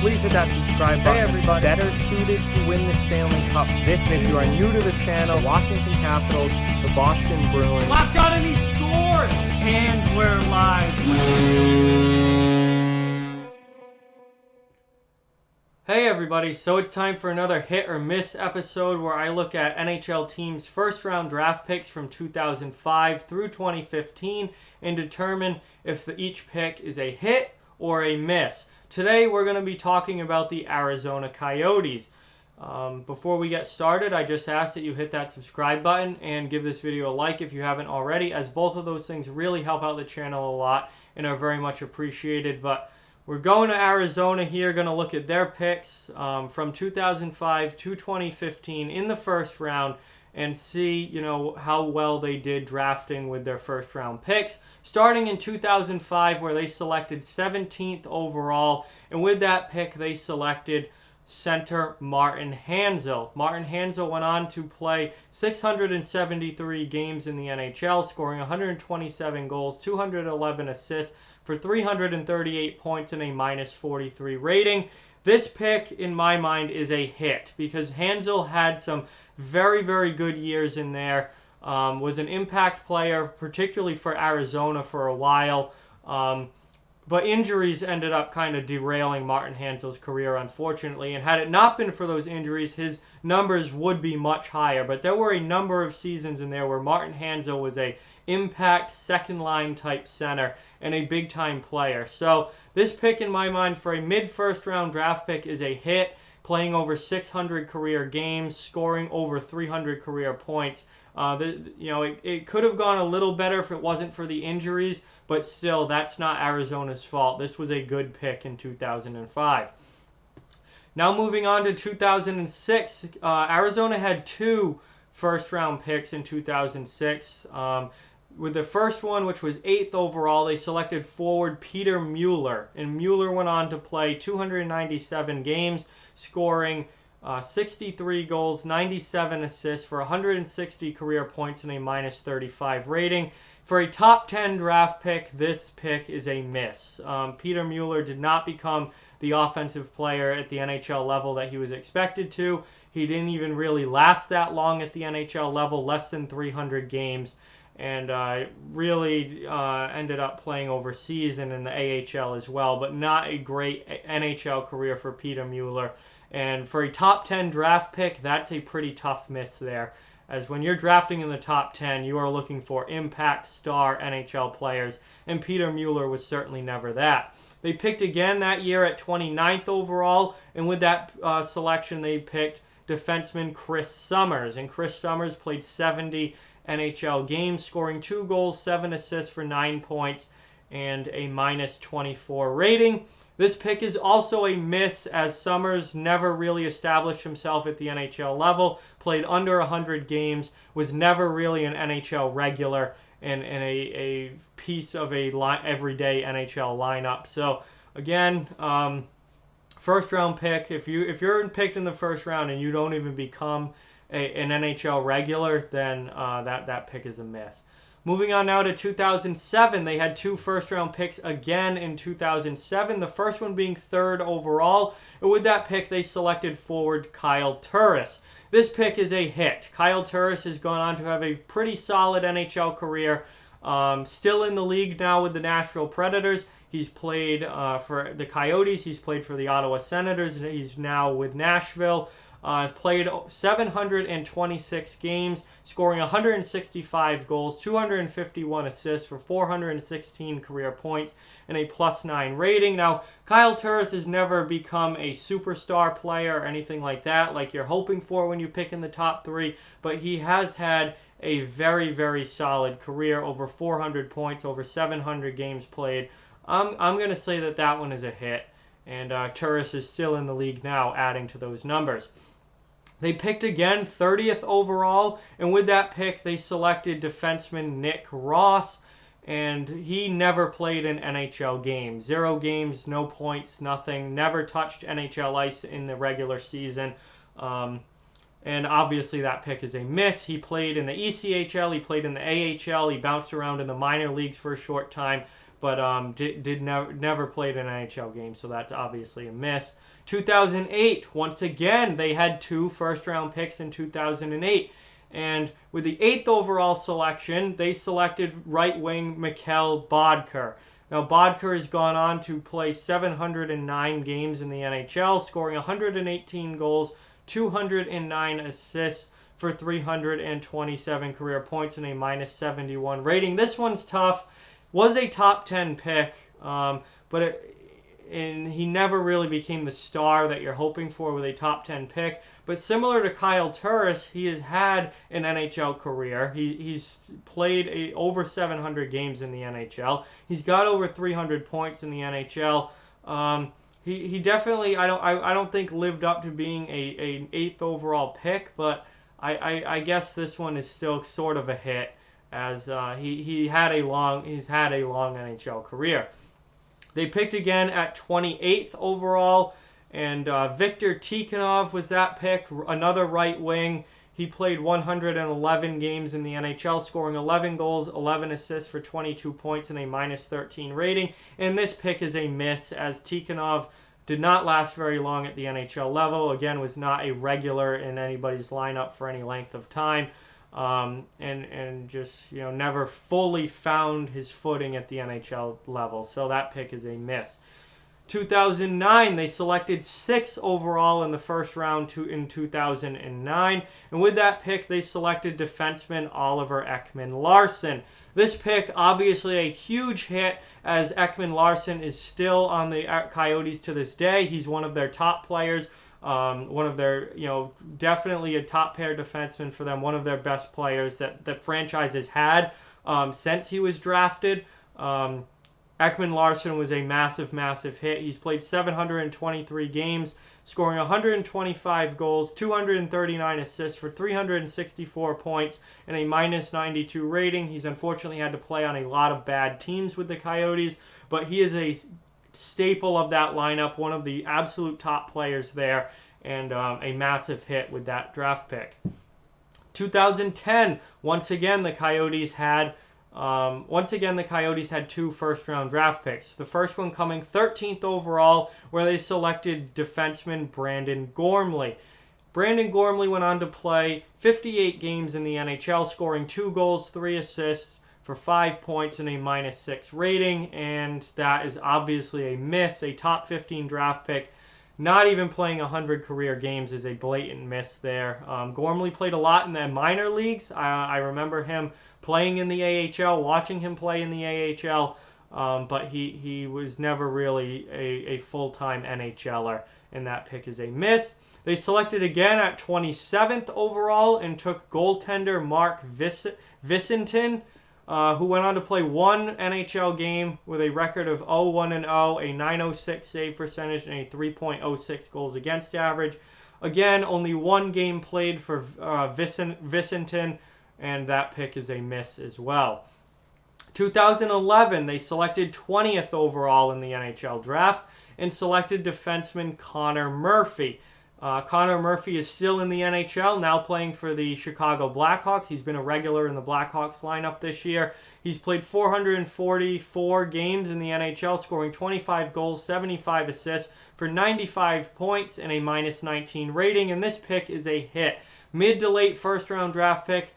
please hit that subscribe button. Hey everybody, better suited to win the Stanley Cup this season. If you are new to the channel, Washington Capitals, the Boston Bruins. Locked on and he scored! And we're live. Hey everybody, so it's time for another hit or miss episode where I look at NHL teams' first round draft picks from 2005 through 2015 and determine if each pick is a hit or a miss. Today we're going to be talking about the Arizona Coyotes. Before we get started, I just ask that you hit that subscribe button and give this video a like if you haven't already, as both of those things really help out the channel a lot and are very much appreciated. But we're going to Arizona here, going to look at their picks from 2005 to 2015 in the first round and see, how well they did drafting with their first round picks. Starting in 2005, where they selected 17th overall, and with that pick, they selected center Martin Hanzal. Martin Hanzal went on to play 673 games in the NHL, scoring 127 goals, 211 assists for 338 points and a -43 rating. This pick, in my mind, is a hit because Hanzal had some very, very good years in there. Was an impact player, particularly for Arizona for a while. But injuries ended up kind of derailing Martin Hanzal's career, unfortunately. And had it not been for those injuries, his numbers would be much higher. But there were a number of seasons in there where Martin Hanzal was a impact second-line type center and a big-time player. So this pick, in my mind, for a mid-first round draft pick is a hit, playing over 600 career games, scoring over 300 career points. It could have gone a little better if it wasn't for the injuries, but still, that's not Arizona's fault. This was a good pick in 2005. Now moving on to 2006, Arizona had two first-round picks in 2006. With the first one, which was 8th overall, they selected forward Peter Mueller. And Mueller went on to play 297 games, scoring 63 goals, 97 assists for 160 career points and a -35 rating. For a top 10 draft pick, this pick is a miss. Peter Mueller did not become the offensive player at the NHL level that he was expected to. He didn't even really last that long at the NHL level, less than 300 games. And really ended up playing overseas and in the AHL as well, but not a great NHL career for Peter Mueller. And for a top 10 draft pick, that's a pretty tough miss there. As when you're drafting in the top 10, you are looking for impact star NHL players, and Peter Mueller was certainly never that. They picked again that year at 29th overall, and with that selection, they picked defenseman Chris Summers. And Chris Summers played 70 NHL games, scoring 2 goals, 7 assists for 9 points, and a -24 rating. This pick is also a miss, as Summers never really established himself at the NHL level, played under 100 games, was never really an NHL regular, and a piece of a everyday NHL lineup. So again, first round pick, if you're picked in the first round and you don't even become an NHL regular, then that pick is a miss. Moving on now to 2007, they had two first-round picks again in 2007, the first one being 3rd overall. And with that pick, they selected forward Kyle Turris. This pick is a hit. Kyle Turris has gone on to have a pretty solid NHL career, still in the league now with the Nashville Predators. He's played for the Coyotes, he's played for the Ottawa Senators, and he's now with Nashville. Has played 726 games, scoring 165 goals, 251 assists for 416 career points, and a +9 rating. Now, Kyle Turris has never become a superstar player or anything like that, like you're hoping for when you pick in the top 3, but he has had a very, very solid career, over 400 points, over 700 games played. I'm going to say that one is a hit, and Turris is still in the league now, adding to those numbers. They picked again 30th overall, and with that pick, they selected defenseman Nick Ross, and he never played an NHL game. 0 games, no points, nothing, never touched NHL ice in the regular season. And obviously that pick is a miss. He played in the ECHL, he played in the AHL, he bounced around in the minor leagues for a short time, but did never played an NHL game, so that's obviously a miss. 2008, once again, they had 2 first-round picks in 2008. And with the 8th overall selection, they selected right wing Mikhail Bodker. Now, Bodker has gone on to play 709 games in the NHL, scoring 118 goals, 209 assists for 327 career points and a -71 rating. This one's tough. Was a top 10 pick, and he never really became the star that you're hoping for with a top 10 pick. But similar to Kyle Turris, he has had an NHL career. He's played over 700 games in the NHL. He's got over 300 points in the NHL. He definitely, I don't think, lived up to being a 8th overall pick, but I guess this one is still sort of a hit, as he's had a long NHL career. They picked again at 28th overall, and Viktor Tikhonov was that pick, another right wing. He played 111 games in the NHL, scoring 11 goals, 11 assists for 22 points and a -13 rating. And this pick is a miss, as Tikhonov did not last very long at the NHL level. Again, was not a regular in anybody's lineup for any length of time. And just, never fully found his footing at the NHL level. So that pick is a miss. 2009, they selected 6th overall in the first round in 2009. And with that pick, they selected defenseman Oliver Ekman-Larsson. This pick, obviously a huge hit, as Ekman-Larsson is still on the Coyotes to this day. He's one of their top players. One of their, definitely a top pair defenseman for them. One of their best players that the franchise has had since he was drafted. Ekman-Larsson was a massive, massive hit. He's played 723 games, scoring 125 goals, 239 assists for 364 points and a -92 rating. He's unfortunately had to play on a lot of bad teams with the Coyotes, but he is a staple of that lineup, one of the absolute top players there, and a massive hit with that draft pick. 2010, once again the Coyotes had 2 first-round draft picks. The first one coming 13th overall, where they selected defenseman Brandon Gormley. Brandon Gormley went on to play 58 games in the NHL, scoring 2 goals, 3 assists for 5 points and a -6 rating, and that is obviously a miss, a top 15 draft pick. Not even playing 100 career games is a blatant miss there. Gormley played a lot in the minor leagues. I remember him playing in the AHL, watching him play in the AHL, but he was never really a full-time NHLer, and that pick is a miss. They selected again at 27th overall and took goaltender Mark Visentin, who went on to play 1 NHL game with a record of 0-1-0, a .906 save percentage, and a 3.06 goals against average. Again, only 1 game played for Visentin, and that pick is a miss as well. 2011, they selected 20th overall in the NHL draft and selected defenseman Connor Murphy. Connor Murphy is still in the NHL, now playing for the Chicago Blackhawks. He's been a regular in the Blackhawks lineup this year. He's played 444 games in the NHL, scoring 25 goals, 75 assists for 95 points and a -19 rating. And this pick is a hit. Mid to late first-round draft pick.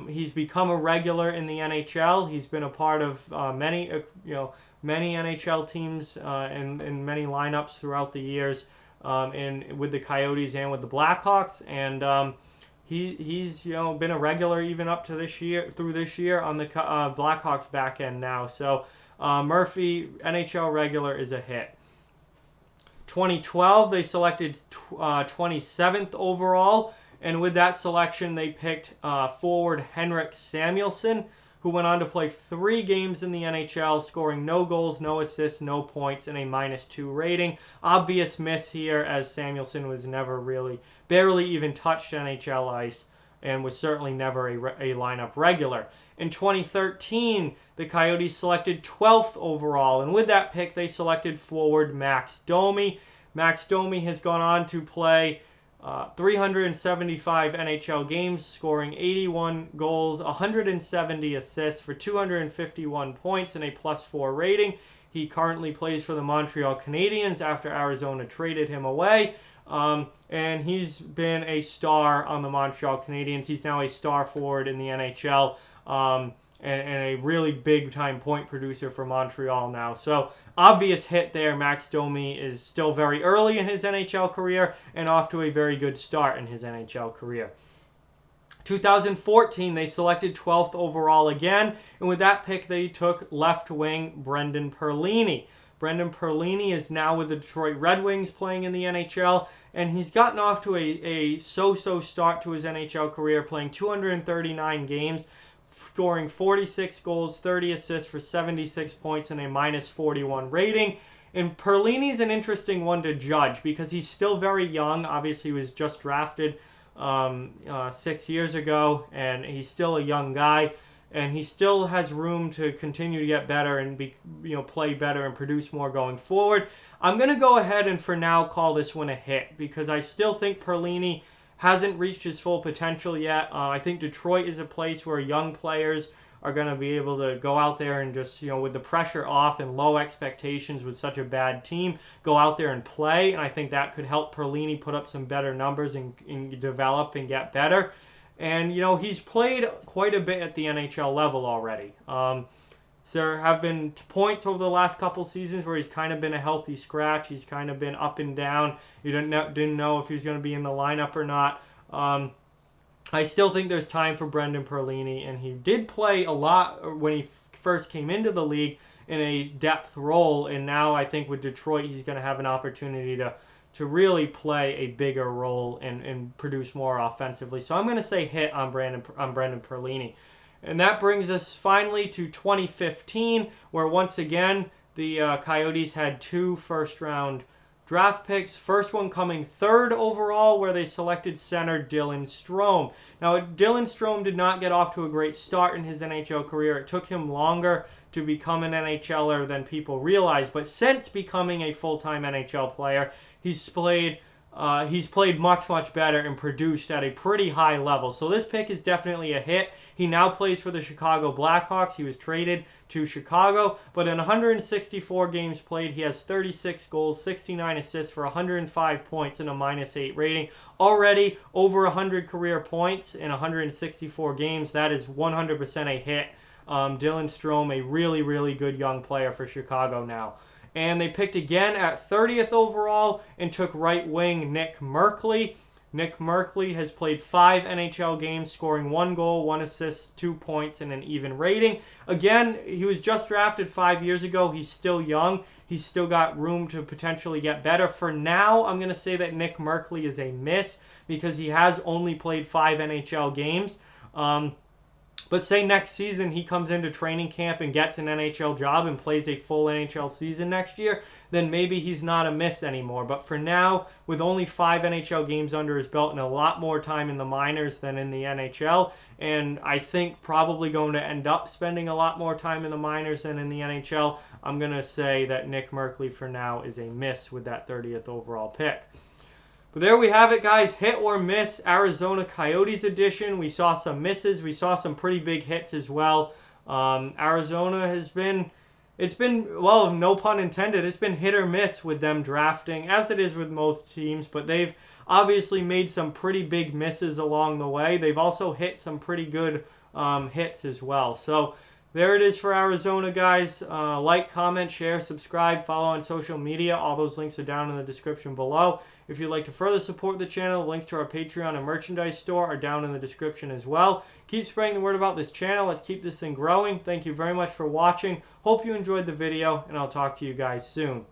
He's become a regular in the NHL. He's been a part of many NHL teams and many lineups throughout the years. And with the Coyotes and with the Blackhawks, and he's been a regular even up to this year on the Blackhawks back end now. So Murphy, NHL regular, is a hit. 2012, they selected 27th overall, and with that selection, they picked forward Henrik Samuelsson, who went on to play 3 games in the NHL, scoring no goals, no assists, no points, and a -2 rating. Obvious miss here, as Samuelsson was barely even touched NHL ice, and was certainly never a lineup regular. In 2013, the Coyotes selected 12th overall, and with that pick, they selected forward Max Domi. Max Domi has gone on to play 375 NHL games, scoring 81 goals, 170 assists for 251 points and a +4 rating. He currently plays for the Montreal Canadiens after Arizona traded him away. And he's been a star on the Montreal Canadiens. He's now a star forward in the NHL. And a really big-time point producer for Montreal now. So, obvious hit there. Max Domi is still very early in his NHL career and off to a very good start in his NHL career. 2014, they selected 12th overall again, and with that pick, they took left wing Brendan Perlini. Brendan Perlini is now with the Detroit Red Wings playing in the NHL, and he's gotten off to a so-so start to his NHL career, playing 239 games, scoring 46 goals, 30 assists for 76 points and a -41 rating. And Perlini's an interesting one to judge because he's still very young. Obviously, he was just drafted 6 years ago, and he's still a young guy. And he still has room to continue to get better and play better and produce more going forward. I'm going to go ahead and for now call this one a hit because I still think Perlini hasn't reached his full potential yet. I think Detroit is a place where young players are going to be able to go out there and just, with the pressure off and low expectations with such a bad team, go out there and play. And I think that could help Perlini put up some better numbers and develop and get better. And, he's played quite a bit at the NHL level already. There have been points over the last couple seasons where he's kind of been a healthy scratch. He's kind of been up and down. You didn't know if he was going to be in the lineup or not. I still think there's time for Brendan Perlini, and he did play a lot when he first came into the league in a depth role, and now I think with Detroit he's going to have an opportunity to really play a bigger role and produce more offensively. So I'm going to say hit on Brendan Perlini. And that brings us finally to 2015, where once again the Coyotes had 2 first-round draft picks. First one coming 3rd overall, where they selected center Dylan Strome. Now, Dylan Strome did not get off to a great start in his NHL career. It took him longer to become an NHLer than people realize. But since becoming a full-time NHL player, he's played much, much better and produced at a pretty high level. So this pick is definitely a hit. He now plays for the Chicago Blackhawks. He was traded to Chicago, but in 164 games played, he has 36 goals, 69 assists for 105 points and a -8 rating. Already over 100 career points in 164 games. That is 100% a hit. Dylan Strome, a really, really good young player for Chicago now. And they picked again at 30th overall and took right wing Nick Merkley. Nick Merkley has played 5 NHL games, scoring 1 goal, 1 assist, 2 points, and an even rating. Again, he was just drafted 5 years ago. He's still young. He's still got room to potentially get better. For now, I'm going to say that Nick Merkley is a miss because he has only played 5 NHL games. But say next season he comes into training camp and gets an NHL job and plays a full NHL season next year, then maybe he's not a miss anymore. But for now, with only 5 NHL games under his belt and a lot more time in the minors than in the NHL, and I think probably going to end up spending a lot more time in the minors than in the NHL, I'm going to say that Nick Merkley for now is a miss with that 30th overall pick. But there we have it, guys. Hit or miss Arizona Coyotes edition. We saw some misses. We saw some pretty big hits as well. Arizona has been, well, no pun intended, it's been hit or miss with them drafting, as it is with most teams. But they've obviously made some pretty big misses along the way. They've also hit some pretty good hits as well. So there it is for Arizona, guys. Like, comment, share, subscribe, follow on social media. All those links are down in the description below. If you'd like to further support the channel, the links to our Patreon and merchandise store are down in the description as well. Keep spreading the word about this channel. Let's keep this thing growing. Thank you very much for watching. Hope you enjoyed the video, and I'll talk to you guys soon.